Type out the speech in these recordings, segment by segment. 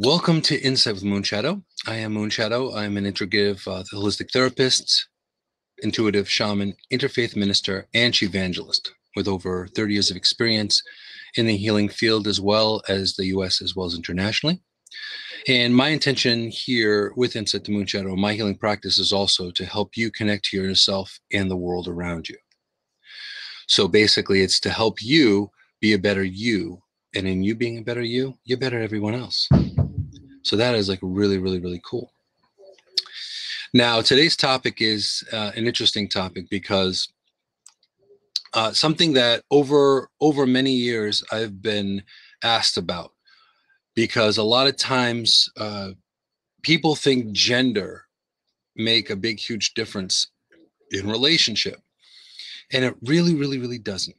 Welcome to Insight with Moonshadow. I am Moonshadow. I'm an integrative holistic therapist, intuitive shaman, interfaith minister, and chief evangelist with over 30 years of experience in the healing field as well as the US as well as internationally. And my intention here with Insight to Moonshadow, my healing practice is also to help you connect to yourself and the world around you. So basically it's to help you be a better you. And in you being a better you, you're better everyone else. So that is like really, really, really cool. Now, today's topic is an interesting topic because something that over many years I've been asked about, because a lot of times people think gender make a big, huge difference in relationship. And it really, really, really doesn't.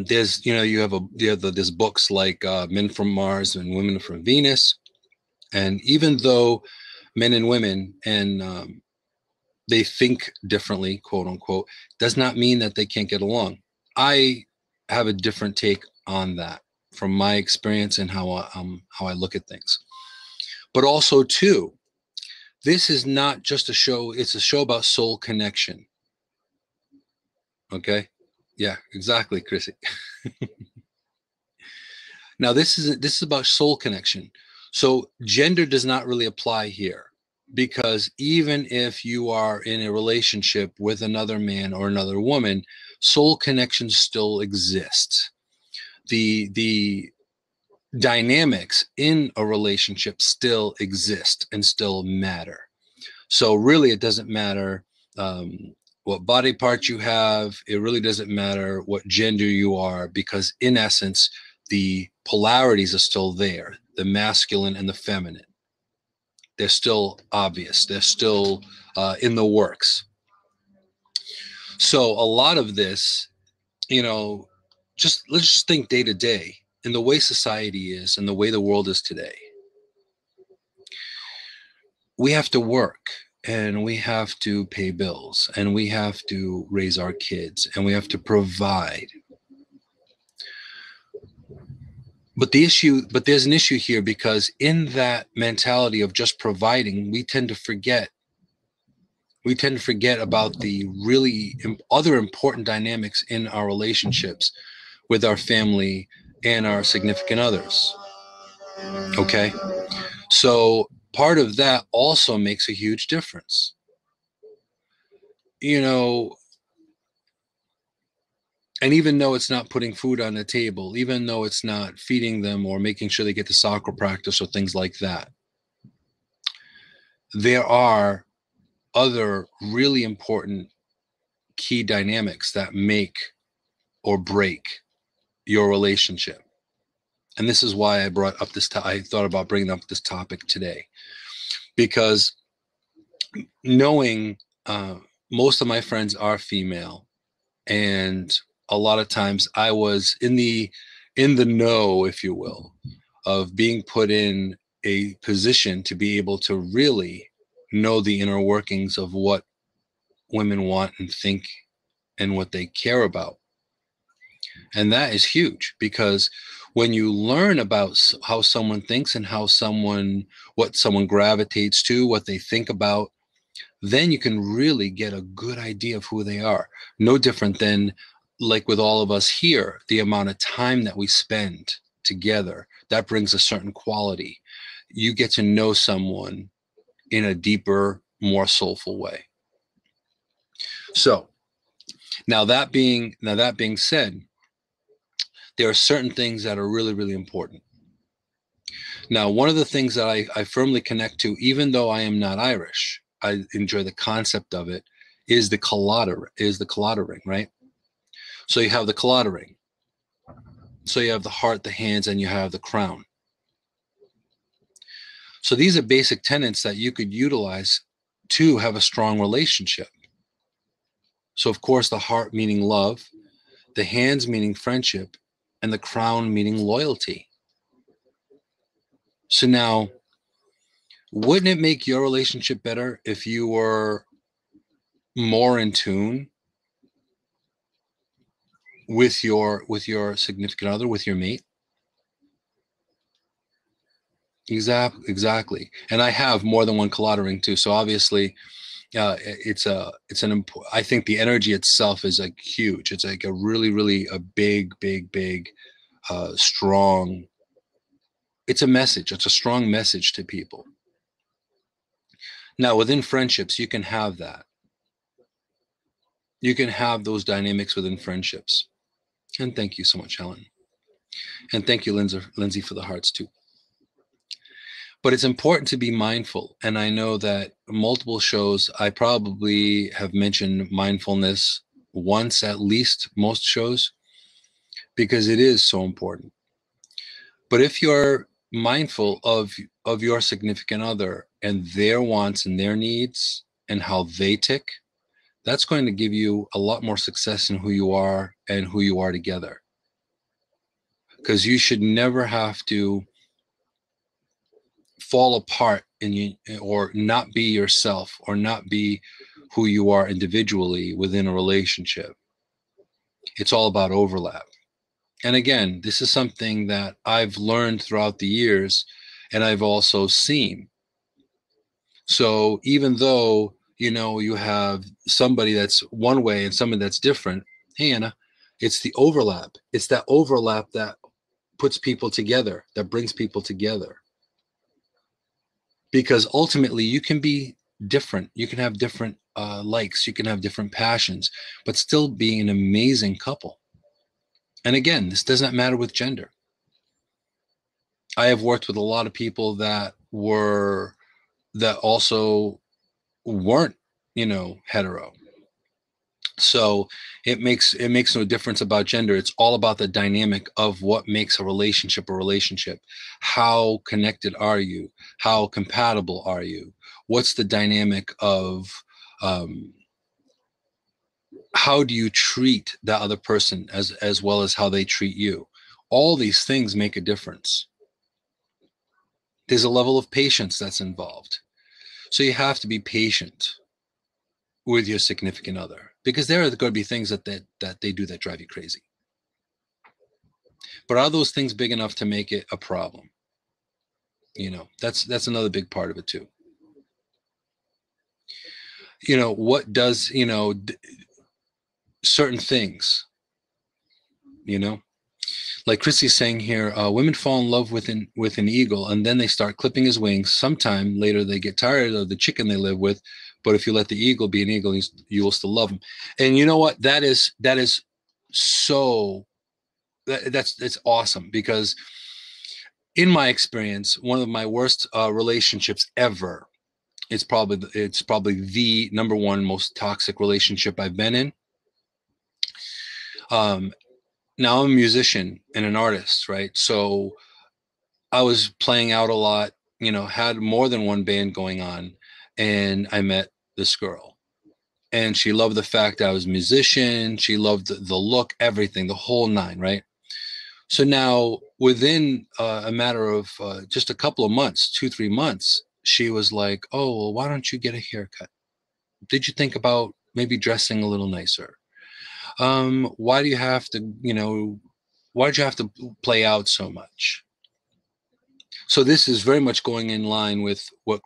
There's, you have there's books like Men from Mars and Women from Venus. And even though men and women and they think differently, quote unquote, does not mean that they can't get along. I have a different take on that from my experience and how I look at things. But also too, this is not just a show, it's a show about soul connection. Okay? Yeah, exactly, Chrissy. Now this is about soul connection. So gender does not really apply here, because even if you are in a relationship with another man or another woman, soul connections still exist. The dynamics in a relationship still exist and still matter. So really, it doesn't matter what body part you have. It really doesn't matter what gender you are, because in essence, the polarities are still there, the masculine and the feminine. They're still obvious. They're still in the works. So a lot of this, let's just think day to day in the way society is and the way the world is today. We have to work and we have to pay bills and we have to raise our kids and we have to provide. But there's an issue here, because in that mentality of just providing, we tend to forget about the really other important dynamics in our relationships with our family and our significant others. Okay? So part of that also makes a huge difference. And even though it's not putting food on the table, even though it's not feeding them or making sure they get to soccer practice or things like that, there are other really important key dynamics that make or break your relationship. And this is why I brought up I thought about bringing up this topic today, because knowing most of my friends are female, and a lot of times I was in the know, if you will, of being put in a position to be able to really know the inner workings of what women want and think and what they care about. And that is huge, because when you learn about how someone thinks and what someone gravitates to, what they think about, then you can really get a good idea of who they are. No different than, like with all of us here, the amount of time that we spend together, that brings a certain quality. You get to know someone in a deeper, more soulful way. So now that being said, there are certain things that are really, really important. Now, one of the things that I firmly connect to, even though I am not Irish, I enjoy the concept of it, is the collada ring, right? So you have the collada ring. So you have the heart, the hands, and you have the crown. So these are basic tenets that you could utilize to have a strong relationship. So of course, the heart meaning love, the hands meaning friendship, and the crown meaning loyalty. So now, wouldn't it make your relationship better if you were more in tune with your significant other, with your mate? Exactly. And I have more than one collada ring too. So obviously, I think the energy itself is like huge. It's like a really a big strong. It's a message. It's a strong message to people. Now, within friendships, you can have that. You can have those dynamics within friendships. And thank you so much, Helen. And thank you, Lindsay, for the hearts too. But it's important to be mindful. And I know that multiple shows, I probably have mentioned mindfulness once at least, most shows, because it is so important. But if you're mindful of your significant other and their wants and their needs and how they tick, that's going to give you a lot more success in who you are and who you are together. Because you should never have to fall apart or not be yourself or not be who you are individually within a relationship. It's all about overlap. And again, this is something that I've learned throughout the years and I've also seen. So even though, you have somebody that's one way and somebody that's different, hey, Anna, it's the overlap. It's that overlap that puts people together, that brings people together. Because ultimately you can be different. You can have different likes, you can have different passions, but still be an amazing couple. And again, this doesn't matter with gender. I have worked with a lot of people that also weren't, hetero. So it makes no difference about gender. It's all about the dynamic of what makes a relationship. How connected are you? How compatible are you? What's the dynamic of how do you treat that other person as well as how they treat you? All these things make a difference. There's a level of patience that's involved. So you have to be patient with your significant other because there are going to be things that they do that drive you crazy. But are those things big enough to make it a problem? That's another big part of it too. What does, certain things, like Chrissy's saying here, women fall in love with an eagle and then they start clipping his wings. Sometime later they get tired of the chicken they live with, but if you let the eagle be an eagle, you will still love him. And you know what? That is so that's awesome because in my experience, one of my worst relationships ever. It's probably the number one most toxic relationship I've been in. Um, Now I'm a musician and an artist, right? So I was playing out a lot, had more than one band going on, and I met this girl. And she loved the fact I was a musician. She loved the look, everything, the whole nine, right? So now, within a matter of just a couple of months, 2, 3 months, she was like, "Oh, well, why don't you get a haircut? Did you think about maybe dressing a little nicer? Why do you have to, why did you have to play out so much?" So this is very much going in line with what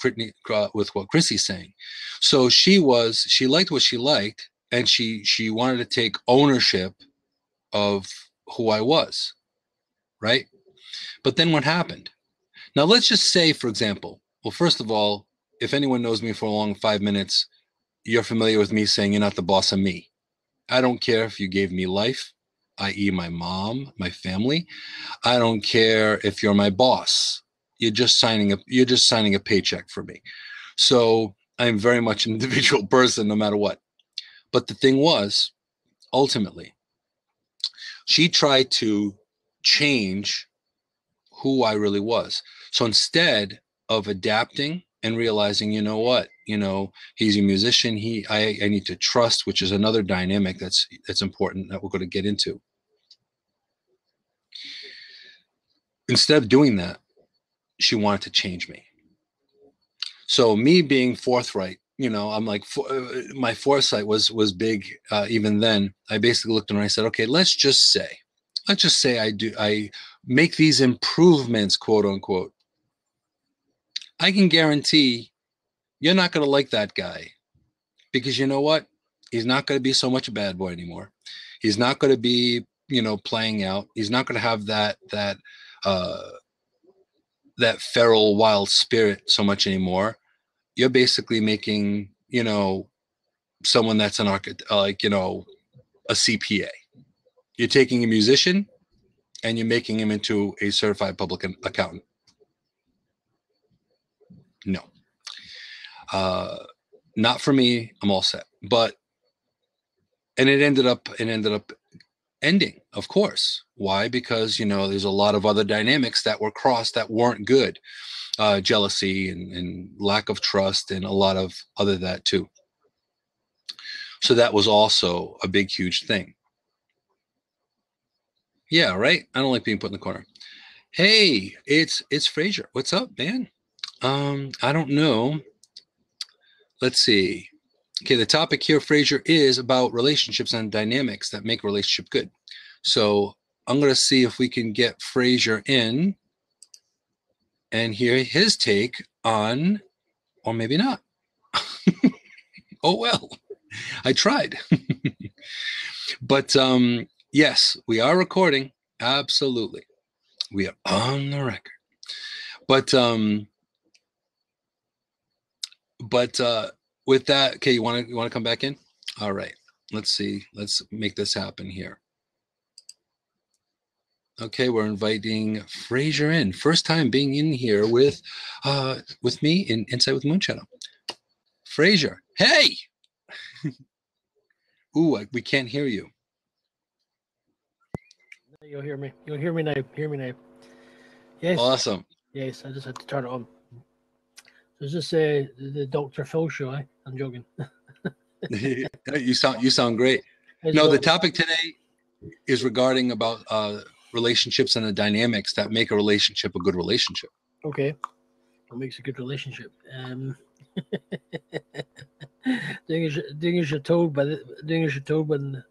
Chrissy's saying. So she liked what she liked, and she wanted to take ownership of who I was, right? But then what happened? Now let's just say, for example, well, first of all, if anyone knows me for a long 5 minutes, you're familiar with me saying you're not the boss of me. I don't care if you gave me life, i.e., my mom, my family. I don't care if you're my boss. You're just signing a paycheck for me. So I'm very much an individual person, no matter what. But the thing was, ultimately, she tried to change who I really was. So instead of adapting and realizing, you know what, he's a musician. I need to trust, which is another dynamic that's important that we're going to get into. Instead of doing that, she wanted to change me. So me being forthright, I'm like, my foresight was big. Even then, I basically looked at her and I said, okay, let's just say I make these improvements, quote unquote. I can guarantee you're not going to like that guy, because you know what? He's not going to be so much a bad boy anymore. He's not going to be, playing out. He's not going to have uh, that feral wild spirit so much anymore. You're basically making, someone that's an a CPA. You're taking a musician and you're making him into a certified public accountant. No, not for me. I'm all set. And it ended up ending, of course. Why? Because there's a lot of other dynamics that were crossed that weren't good. Jealousy and lack of trust and a lot of other that too. So that was also a big, huge thing. Yeah, right. I don't like being put in the corner. Hey, it's Frazier. What's up, man? I don't know. Let's see. Okay, the topic here, Frazier, is about relationships and dynamics that make a relationship good. So I'm going to see if we can get Frazier in and hear his take on, or maybe not. Oh, well, I tried. But yes, we are recording. Absolutely. We are on the record. But with that, okay, you want to come back in? All right. Let's see. Let's make this happen here. Okay, we're inviting Frazier in. First time being in here with me in Inside with Moonshadow. Frazier, hey! Ooh, we can't hear you. You'll hear me. You'll hear me now. Hear me now. Yes. Awesome. Yes, I just had to turn it on. So is this the Dr. Phil show? I'm joking. You sound great. No, the topic today is regarding about relationships and the dynamics that make a relationship a good relationship. Okay, what makes a good relationship? Doing as you're told when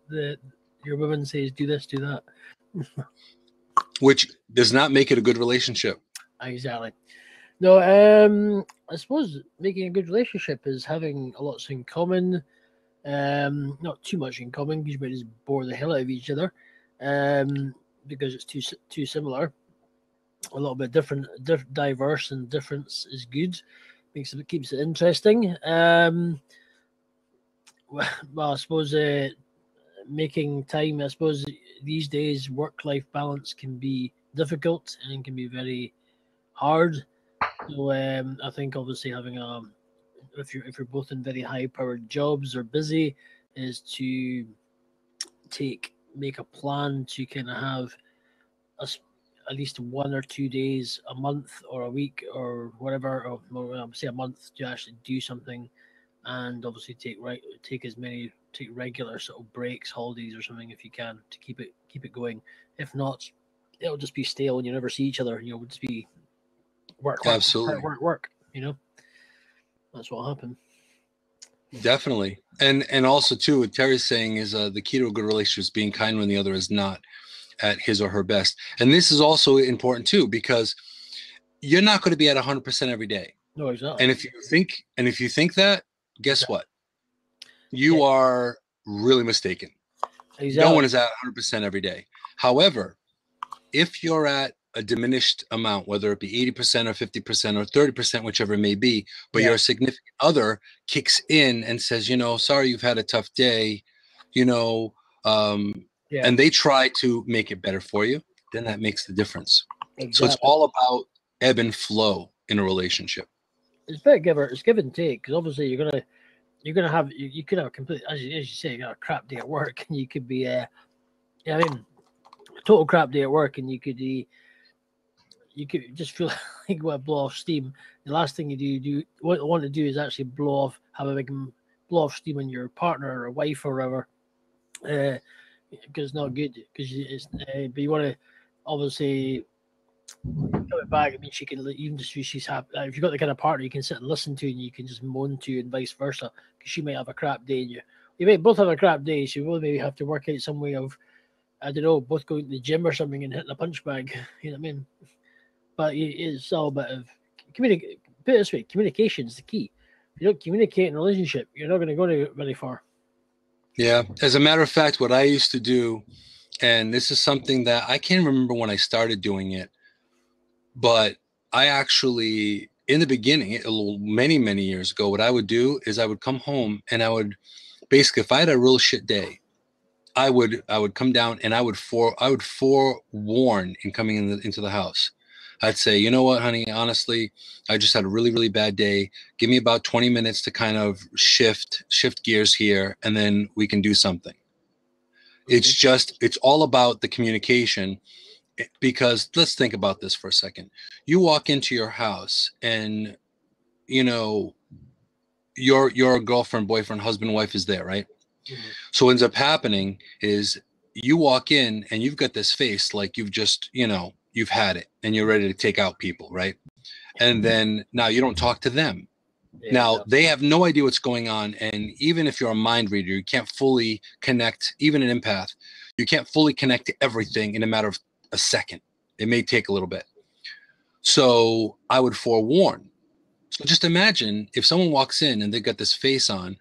your woman says do this, do that. Which does not make it a good relationship. Exactly. No, I suppose making a good relationship is having a lot in common. Not too much in common because you might just bore the hell out of each other. Because it's too similar. A little bit different, diverse, and difference is good. Keeps it interesting. Well, I suppose making time. I suppose these days work-life balance can be difficult and can be very hard. So I think obviously having if you're both in very high-powered jobs or busy, is to make a plan to kind of have a, at least 1 or 2 days a month or a week or whatever, or say a month to actually do something, and obviously take regular sort of breaks, holidays or something if you can to keep it going. If not, it'll just be stale and you never see each other. It'll just be work. Absolutely. Work. That's what happened. Definitely. And also too, what Terry's saying is the key to a good relationship is being kind when the other is not at his or her best. And this is also important too, because you're not going to be at 100% every day. No, exactly. And if you think that, guess what? You are really mistaken. Exactly. No one is at 100% every day. However, if you're at a diminished amount, whether it be 80% or 50% or 30%, whichever it may be, but your significant other kicks in and says, sorry, you've had a tough day, and they try to make it better for you, then that makes the difference. Exactly. So it's all about ebb and flow in a relationship. It's give and take, because obviously you're gonna have you could have a complete, as you say, you got a crap day at work, and you could be a total crap day at work, and you could just feel like you want to blow off steam. The last thing you want to do is actually blow off steam on your partner or wife or whatever, because it's not good. But you want to obviously coming back. I mean, she can even just she's happy. If you've got the kind of partner you can sit and listen to, and you can just moan to, and vice versa, because she might have a crap day, and you might both have a crap day. So you will maybe have to work out some way of, I don't know, both going to the gym or something and hitting a punch bag. You know what I mean? But it's all a bit of put it this way, communication is the key. If you don't communicate in a relationship, you're not going to go very far. Yeah. As a matter of fact, what I used to do, and this is something that I can't remember when I started doing it, but I actually, in the beginning, many, many years ago, what I would do is I would come home and I would basically, if I had a real shit day, I would come down and I would forewarn in coming into the house. I'd say, you know what, honey, honestly, I just had a really, really bad day. Give me about 20 minutes to kind of shift gears here, and then we can do something. It's all about the communication, because let's think about this for a second. You walk into your house and, you know, your girlfriend, boyfriend, husband, wife is there, right? Mm-hmm. So what ends up happening is you walk in and you've got this face like you've just, you've had it and you're ready to take out people, right? And then now you don't talk to them. Yeah, now exactly. They have no idea what's going on. And even if you're a mind reader, you can't fully connect, even an empath, you can't fully connect to everything in a matter of a second. It may take a little bit. So I would forewarn. So just imagine if someone walks in and they got this face on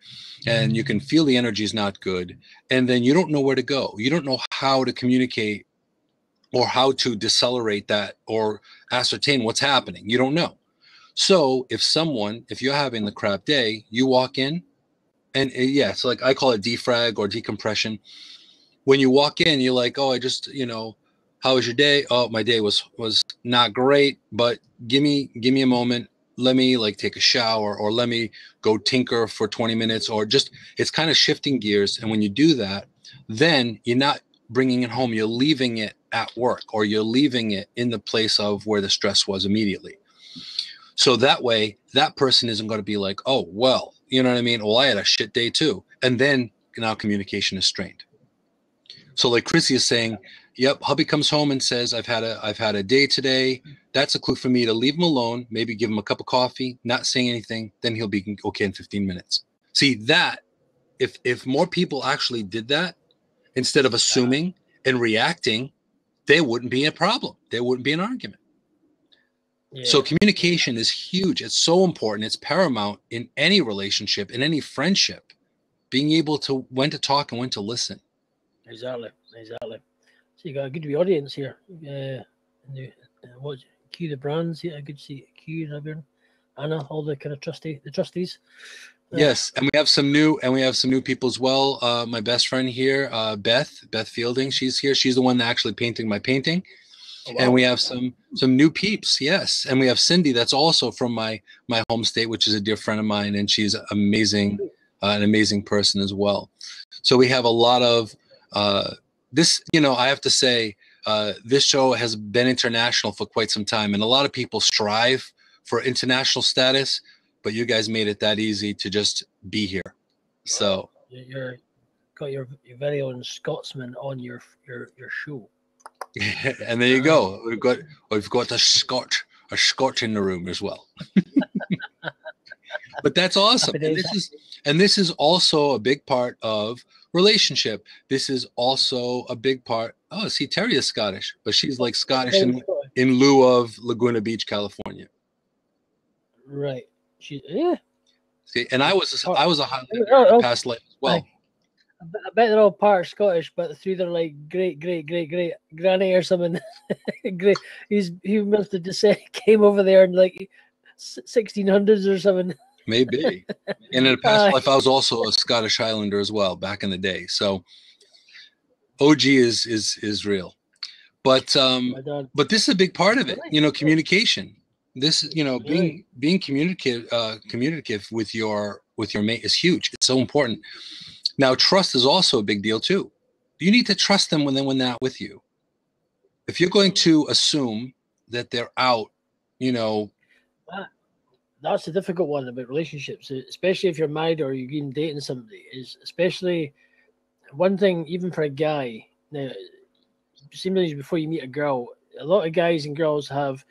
and you can feel the energy is not good, and then you don't know where to go. You don't know how to communicate or how to decelerate that or ascertain what's happening. You don't know. So if you're having the crap day, you walk in and it's like, I call it defrag or decompression. When you walk in, you're like, oh, I just, how was your day? Oh, my day was not great, but give me a moment. Let me like take a shower, or let me go tinker for 20 minutes, or just, it's kind of shifting gears. And when you do that, then you're not bringing it home. You're leaving it at work, or you're leaving it in the place of where the stress was immediately. So that way, that person isn't going to be like, oh, well, you know what I mean? Well, I had a shit day too. And then now communication is strained. So like Chrissy is saying, yep, hubby comes home and says, I've had a day today. That's a clue for me to leave him alone, maybe give him a cup of coffee, not saying anything, then he'll be okay in 15 minutes. See that, if more people actually did that, instead of assuming and reacting, there wouldn't be a problem. There wouldn't be an argument. Yeah. So communication is huge. It's so important. It's paramount in any relationship, in any friendship, being able to when to talk and when to listen. Exactly. So you got a good audience here. What Q the brands? Yeah, I could see Q and everyone. Anna, all the kind of trustees. Yes, and we have some new people as well. My best friend here, Beth Fielding, she's here. She's the one that actually painting my painting. Oh, wow. And we have some new peeps, yes. And we have Cindy, that's also from my home state, which is a dear friend of mine, and she's amazing, an amazing person as well. So we have a lot of this. I have to say, this show has been international for quite some time, and a lot of people strive for international status, but you guys made it that easy to just be here. So you're got your very own Scotsman on your show. And there you go. We've got a Scot in the room as well. But that's awesome. And this is also a big part of relationship. This is also a big part. Oh, see, Terry is Scottish, but she's like Scottish in lieu of Laguna Beach, California. Right. See, and I was a Highlander past life as well. I bet they're all part Scottish, but through their like great granny or something. Great, he must have just came over there in like 1600s or something. Maybe. And in a past life, I was also a Scottish Highlander as well back in the day. So OG is real, but this is a big part of it. Communication. This is being communicative with your mate is huge. It's so important. Now, trust is also a big deal too. You need to trust them when they're not with you. If you're going to assume that they're out, that's a difficult one about relationships, especially if you're married or you're even dating somebody. Is especially one thing, even for a guy. Now, similarly, before you meet a girl, a lot of guys and girls have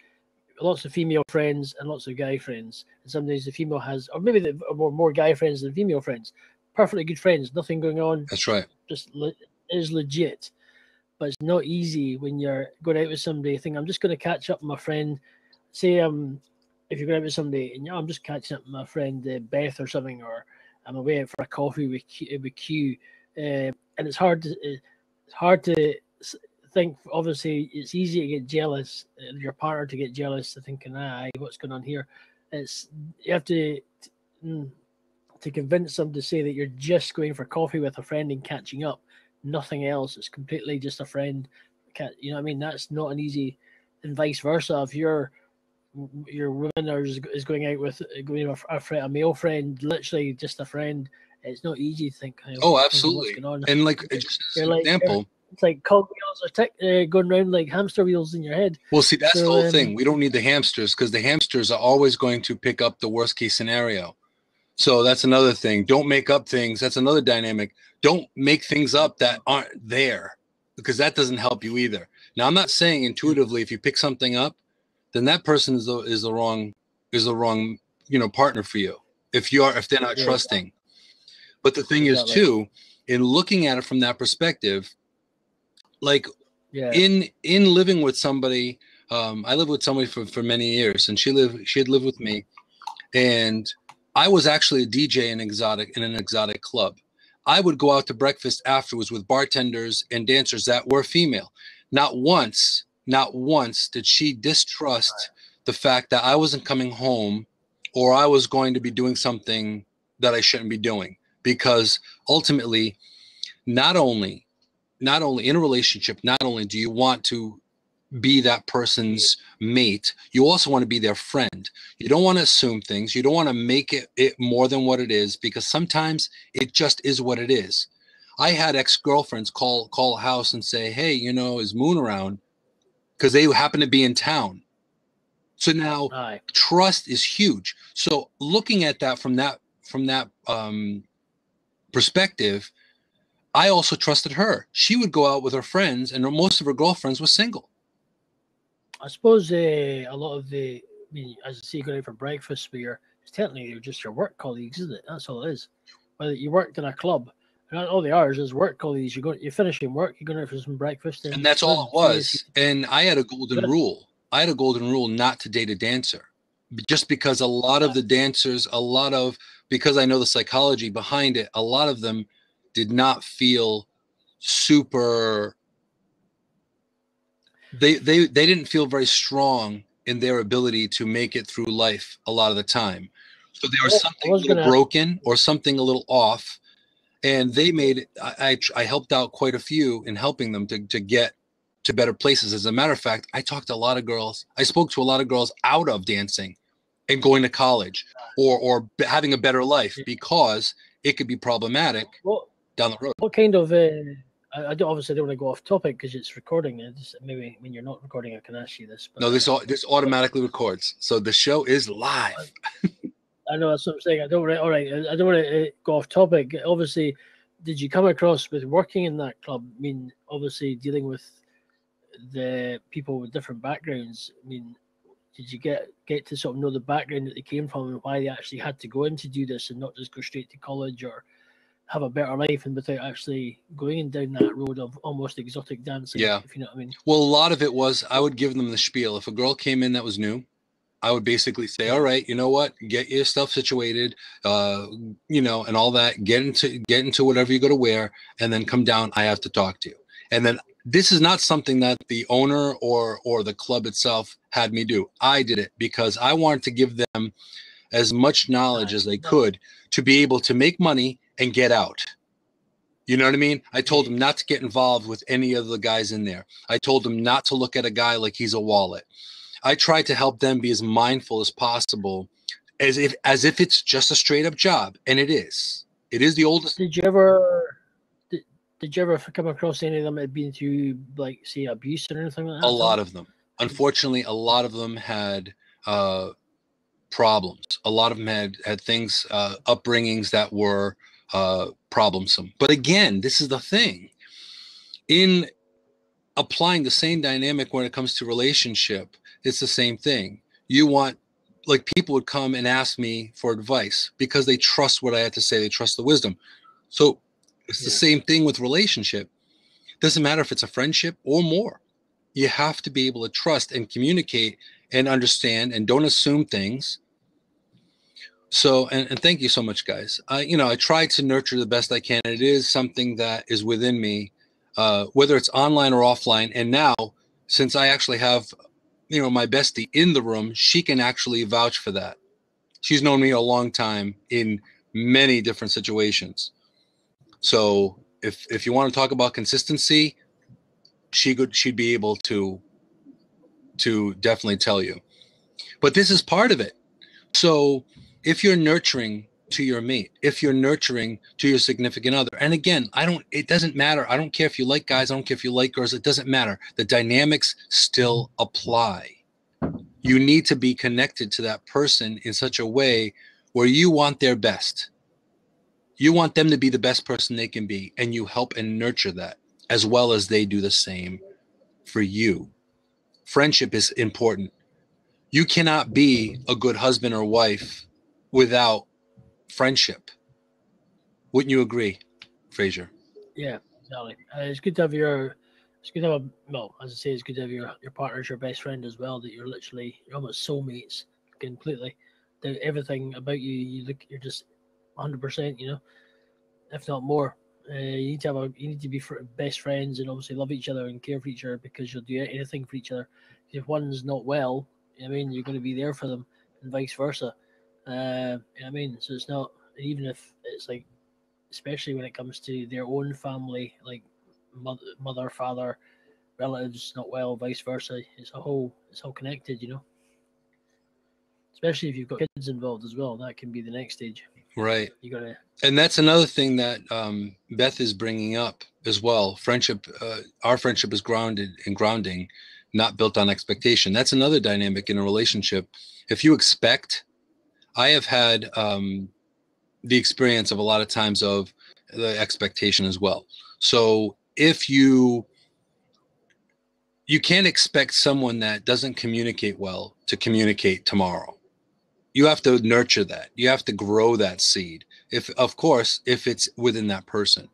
lots of female friends and lots of guy friends, and sometimes the female has, or maybe more guy friends than female friends. Perfectly good friends, nothing going on. That's right. Just is legit, but it's not easy when you're going out with somebody. Think I'm just going to catch up with my friend. Say if you're going out with somebody and I'm just catching up with my friend Beth or something, or I'm away out for a coffee with Q, and it's hard to think. Obviously, it's easy to get jealous, your partner to get jealous, to thinking, what's going on here? It's you have to convince them to say that you're just going for coffee with a friend and catching up, nothing else. It's completely just a friend. You know what I mean? That's not an easy, and vice versa. If your woman is going out with a male friend, literally just a friend, it's not easy to think. Oh, Thinking what's absolutely. going on. And like, just as an example, it's like cogwheels are going around like hamster wheels in your head. well, see, that's the whole thing. We don't need the hamsters, because the hamsters are always going to pick up the worst case scenario. So that's another thing. Don't make up things. That's another dynamic. Don't make things up that aren't there, because that doesn't help you either. Now, I'm not saying intuitively if you pick something up, then that person is the wrong partner for you. If they're not trusting. But the thing is too, in looking at it from that perspective, like in living with somebody, I lived with somebody for many years, and she had lived with me, and I was actually a DJ in an exotic club. I would go out to breakfast afterwards with bartenders and dancers that were female. Not once did she distrust the fact that I wasn't coming home, or I was going to be doing something that I shouldn't be doing. Because ultimately, not only in a relationship, not only do you want to be that person's mate, you also want to be their friend. You don't want to assume things. You don't want to make it more than what it is, because sometimes it just is what it is. I had ex-girlfriends call a house and say, hey, is Moon around? Because they happen to be in town. So now trust is huge. So looking at that from that perspective, I also trusted her. She would go out with her friends, and most of her girlfriends were single. I suppose a lot of as you say, going out for breakfast, it's technically they're just your work colleagues, isn't it? That's all it is. Whether you worked in a club, and all they are is work colleagues. You're finishing work, you're going out for some breakfast, and that's all it was. And I had a golden rule. Not to date a dancer, just because a lot of the dancers, because I know the psychology behind it, a lot of them did not feel super. They didn't feel very strong in their ability to make it through life a lot of the time. So there was something a little broken or something a little off, and they made it. I helped out quite a few in helping them to get to better places. As a matter of fact, I spoke to a lot of girls out of dancing and going to college or having a better life, because it could be problematic down the road. What kind of I obviously don't want to go off topic because it's recording. Maybe when you're not recording, I can ask you this. But, no, this automatically records, so the show is live. I know that's what I'm saying. I don't want to go off topic. Obviously, did you come across with working in that club? I mean, obviously dealing with the people with different backgrounds. I mean, did you get to sort of know the background that they came from and why they actually had to go in to do this and not just go straight to college or have a better life, and without actually going down that road of almost exotic dancing? Yeah. If you know what I mean. Well, a lot of it was, I would give them the spiel. If a girl came in that was new, I would basically say, all right, you know what, get yourself situated, and all that, get into whatever you're going to wear, and then come down. I have to talk to you. And then this is not something that the owner or the club itself had me do. I did it because I wanted to give them as much knowledge as they could to be able to make money and get out. You know what I mean? I told them not to get involved with any of the guys in there. I told them not to look at a guy like he's a wallet. I tried to help them be as mindful as possible, as if it's just a straight up job, and it is. It is the oldest. Did you ever come across any of them that had been through, like, say, abuse or anything like that? A lot of them. Unfortunately, a lot of them had problems. A lot of them had things, upbringings that were problemsome. But again, this is the thing. In applying the same dynamic when it comes to relationship, it's the same thing. You want, like, people would come and ask me for advice because they trust what I had to say. They trust the wisdom. So it's the same thing with relationship. Doesn't matter if it's a friendship or more. You have to be able to trust and communicate and understand and don't assume things. So, and thank you so much, guys. I try to nurture the best I can. It is something that is within me, whether it's online or offline. And now, since I actually have, my bestie in the room, she can actually vouch for that. She's known me a long time in many different situations. So if you want to talk about consistency, she'd be able to definitely tell you. But this is part of it. So if you're nurturing to your mate, if you're nurturing to your significant other, and again, it doesn't matter. I don't care if you like guys, I don't care if you like girls, it doesn't matter. The dynamics still apply. You need to be connected to that person in such a way where you want their best. You want them to be the best person they can be, and you help and nurture that as well as they do the same for you. Friendship is important. You cannot be a good husband or wife without friendship. Wouldn't you agree, Fraser? Yeah, exactly. It's good to have your. It's good to have well, as I say, it's good to have your partner as your best friend as well. That you're almost soulmates completely. Everything about you, you're just 100%. If not more. You need to be best friends and obviously love each other and care for each other because you'll do anything for each other. If one's not well, you're going to be there for them and vice versa. So it's not even if it's like, especially when it comes to their own family, like mother, father, relatives not well, vice versa. It's all connected. Especially if you've got kids involved as well, that can be the next stage. Right. You gotta. And that's another thing that Beth is bringing up as well. Friendship, our friendship is grounding, not built on expectation. That's another dynamic in a relationship. If you expect, I have had the experience of a lot of times of the expectation as well. So if you can't expect someone that doesn't communicate well to communicate tomorrow. You have to nurture that. You have to grow that seed. If it's within that person.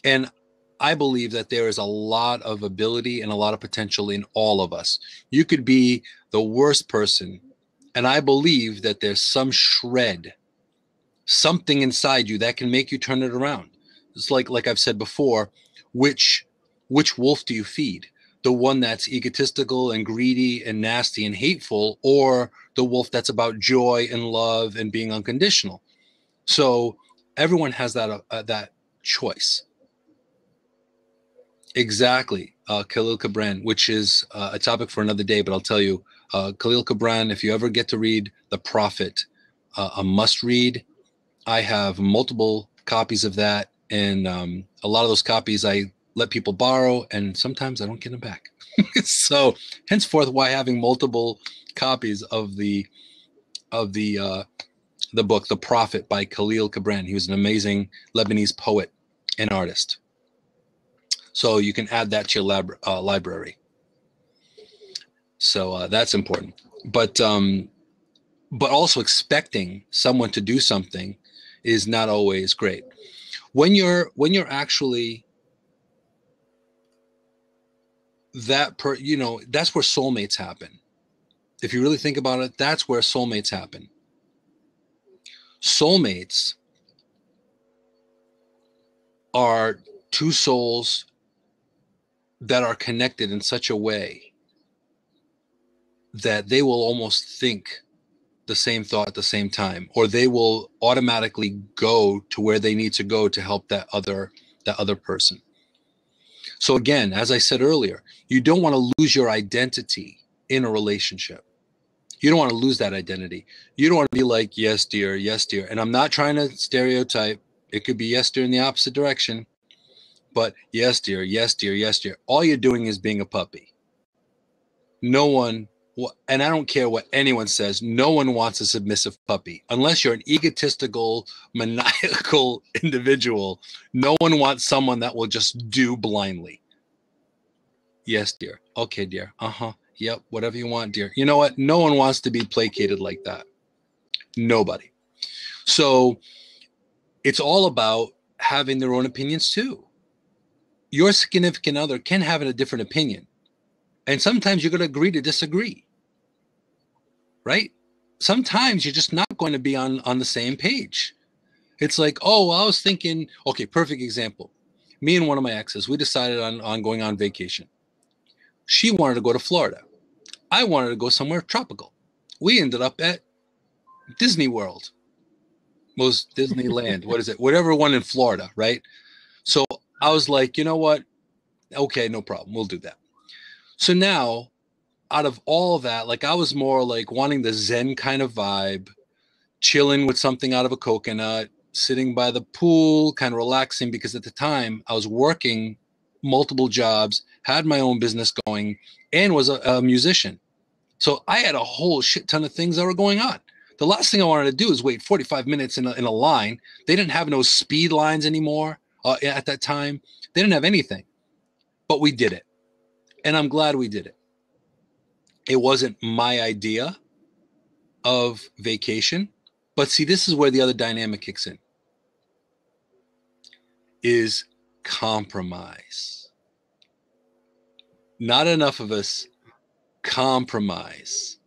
And I believe that there is a lot of ability and a lot of potential in all of us. You could be the worst person, and I believe that there's some shred, something inside you that can make you turn it around. It's like I've said before, which wolf do you feed? The one that's egotistical and greedy and nasty and hateful, or the wolf that's about joy and love and being unconditional? So everyone has that choice. Exactly. Khalil Gibran, which is a topic for another day, but I'll tell you, Khalil Gibran, if you ever get to read The Prophet, a must read. I have multiple copies of that, and a lot of those copies I let people borrow, and sometimes I don't get them back. So, henceforth, why having multiple copies of the book, The Prophet by Khalil Gibran. He was an amazing Lebanese poet and artist. So you can add that to your library. So that's important. But also expecting someone to do something is not always great. When you're actually that's where soulmates happen. If you really think about it, that's where soulmates happen. Soulmates are two souls that are connected in such a way that they will almost think the same thought at the same time, or they will automatically go to where they need to go to help that other person. So again, as I said earlier, you don't want to lose your identity in a relationship. You don't want to lose that identity. You don't want to be like, yes, dear, yes, dear. And I'm not trying to stereotype. It could be yes, dear in the opposite direction. But yes, dear, yes, dear, yes, dear. All you're doing is being a puppy. No one, and I don't care what anyone says, no one wants a submissive puppy. Unless you're an egotistical, maniacal individual, no one wants someone that will just do blindly. Yes, dear. Okay, dear. Uh-huh. Yep, whatever you want, dear. You know what? No one wants to be placated like that. Nobody. So it's all about having their own opinions too. Your significant other can have a different opinion. And sometimes you're going to agree to disagree. right? Sometimes you're just not going to be on the same page. It's like, oh, well, I was thinking, okay, perfect example. Me and one of my exes, we decided on going on vacation. She wanted to go to Florida. I wanted to go somewhere tropical. We ended up at Disney World. Most Disneyland, what is it? Whatever one in Florida, right? So I was like, you know what? Okay, no problem. We'll do that. So now, out of all that, like I was more like wanting the Zen kind of vibe, chilling with something out of a coconut, sitting by the pool, kind of relaxing, because at the time I was working multiple jobs, had my own business going, and was a musician. So I had a whole shit ton of things that were going on. The last thing I wanted to do is wait 45 minutes in a line. They didn't have no speed lines anymore at that time. They didn't have anything, but we did it. And I'm glad we did it. It wasn't my idea of vacation, but see, this is where the other dynamic kicks in, is compromise. Not enough of us compromise.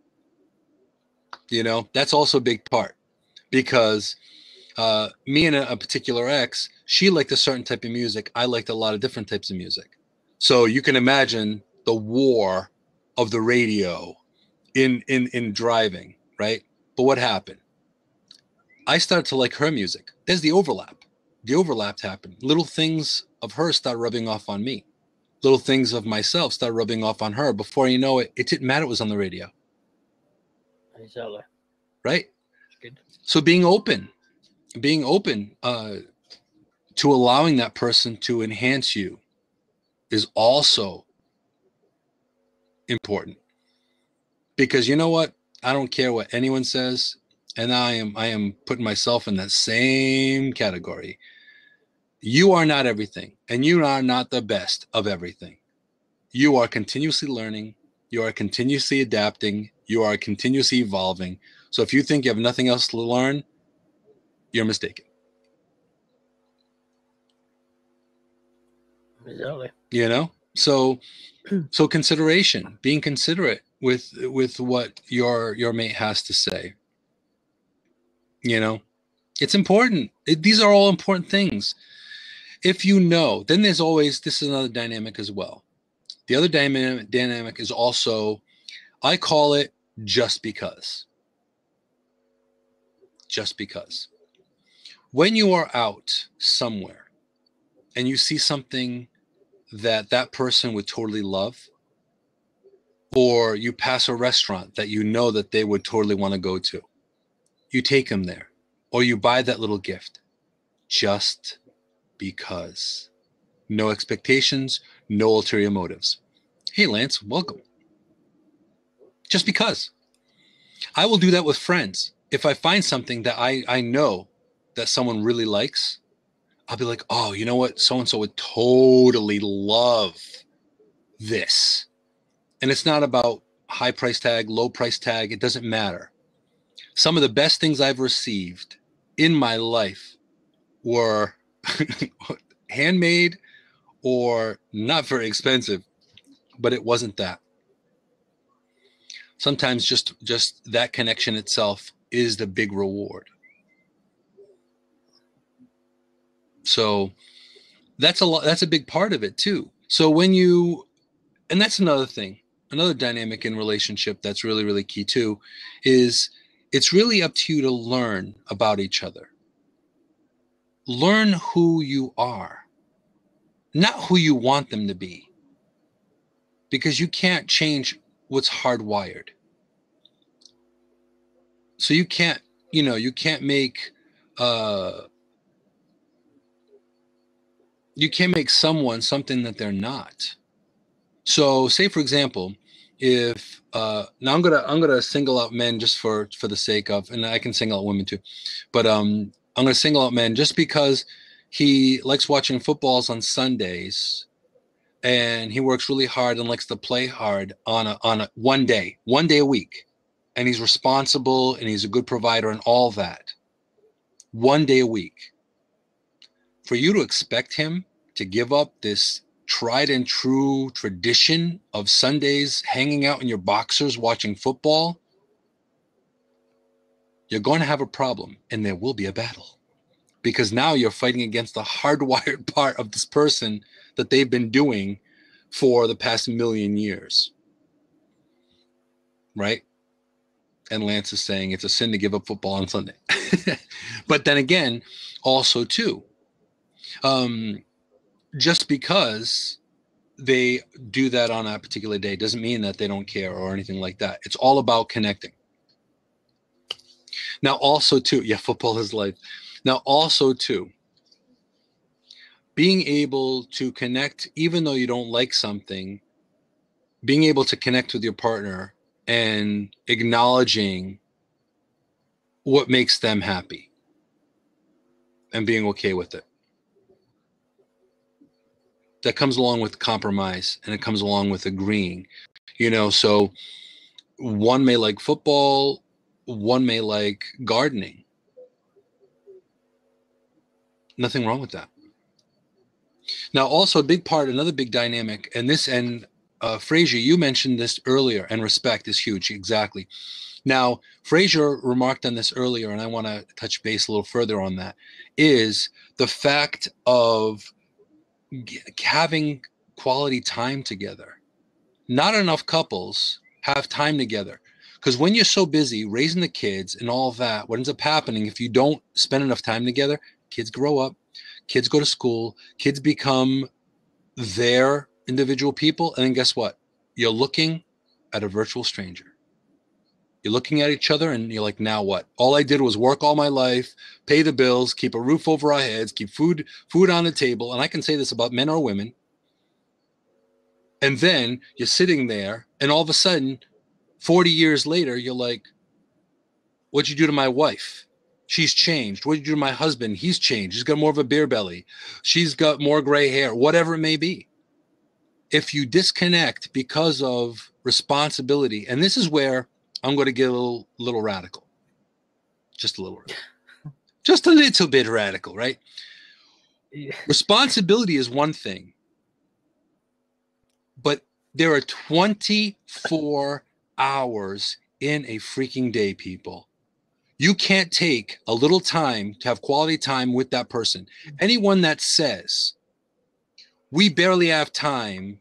You know, that's also a big part, because me and a particular ex, she liked a certain type of music. I liked a lot of different types of music. So you can imagine the war of the radio in driving, right? But what happened? I started to like her music. There's the overlap. The overlap happened. Little things of her start rubbing off on me. Little things of myself start rubbing off on her. Before you know it, it didn't matter it was on the radio. Exactly. Right? Good. So being open to allowing that person to enhance you is also important, because you know what? I don't care what anyone says, and I am putting myself in that same category. You are not everything, and you are not the best of everything. You are continuously learning, you are continuously adapting, you are continuously evolving. So if you think you have nothing else to learn, you're mistaken. Exactly. You know? So consideration, being considerate with what your mate has to say. You know, it's important. These are all important things. If you know, then there's always, this is another dynamic as well. The other dynamic is also, I call it just because. Just because. When you are out somewhere and you see something that person would totally love, or you pass a restaurant that you know that they would totally want to go to, you take them there, or you buy that little gift just because. No expectations, no ulterior motives. Hey, Lance, welcome. Just because. I will do that with friends. If I find something that I know that someone really likes, I'll be like, oh, you know what? So-and-so would totally love this. And it's not about high price tag, low price tag. It doesn't matter. Some of the best things I've received in my life were handmade or not very expensive, but it wasn't that. Sometimes just that connection itself is the big reward. So that's a big part of it too. So when you, and that's another thing, another dynamic in relationship that's really, really key too, is it's really up to you to learn about each other. Learn who you are, not who you want them to be, because you can't change what's hardwired. So you can't, you can't make, uh, you can't make someone something that they're not. So say, for example, if now I'm gonna single out men just for the sake of, and I can single out women too, but I'm gonna single out men just because he likes watching footballs on Sundays, and he works really hard and likes to play hard on a one day a week, and he's responsible and he's a good provider and all that. One day a week. For you to expect him to give up this tried and true tradition of Sundays hanging out in your boxers watching football, you're going to have a problem, and there will be a battle, because now you're fighting against the hardwired part of this person that they've been doing for the past million years. Right? And Lance is saying it's a sin to give up football on Sunday. But then again, also too, just because they do that on a particular day doesn't mean that they don't care or anything like that. It's all about connecting. Now, also too, yeah, football is life. Now, also too, being able to connect, even though you don't like something, being able to connect with your partner and acknowledging what makes them happy and being okay with it. That comes along with compromise, and it comes along with agreeing, so one may like football, one may like gardening. Nothing wrong with that. Now, also a big part, another big dynamic, and Frazier, you mentioned this earlier, and respect is huge. Exactly. Now, Frazier remarked on this earlier, and I want to touch base a little further on that, is the fact of having quality time together. Not enough couples have time together, because when you're so busy raising the kids and all of that, what ends up happening if you don't spend enough time together, kids grow up, kids go to school, kids become their individual people, and then guess what? You're looking at a virtual stranger. You're looking at each other and you're like, now what? All I did was work all my life, pay the bills, keep a roof over our heads, keep food on the table. And I can say this about men or women. And then you're sitting there, and all of a sudden, 40 years later, you're like, what'd you do to my wife? She's changed. What'd you do to my husband? He's changed. He's got more of a beer belly. She's got more gray hair, whatever it may be. If you disconnect because of responsibility, and this is where I'm going to get a little radical, just a little bit radical, right? Yeah. Responsibility is one thing, but there are 24 hours in a freaking day, people. You can't take a little time to have quality time with that person. Anyone that says we barely have time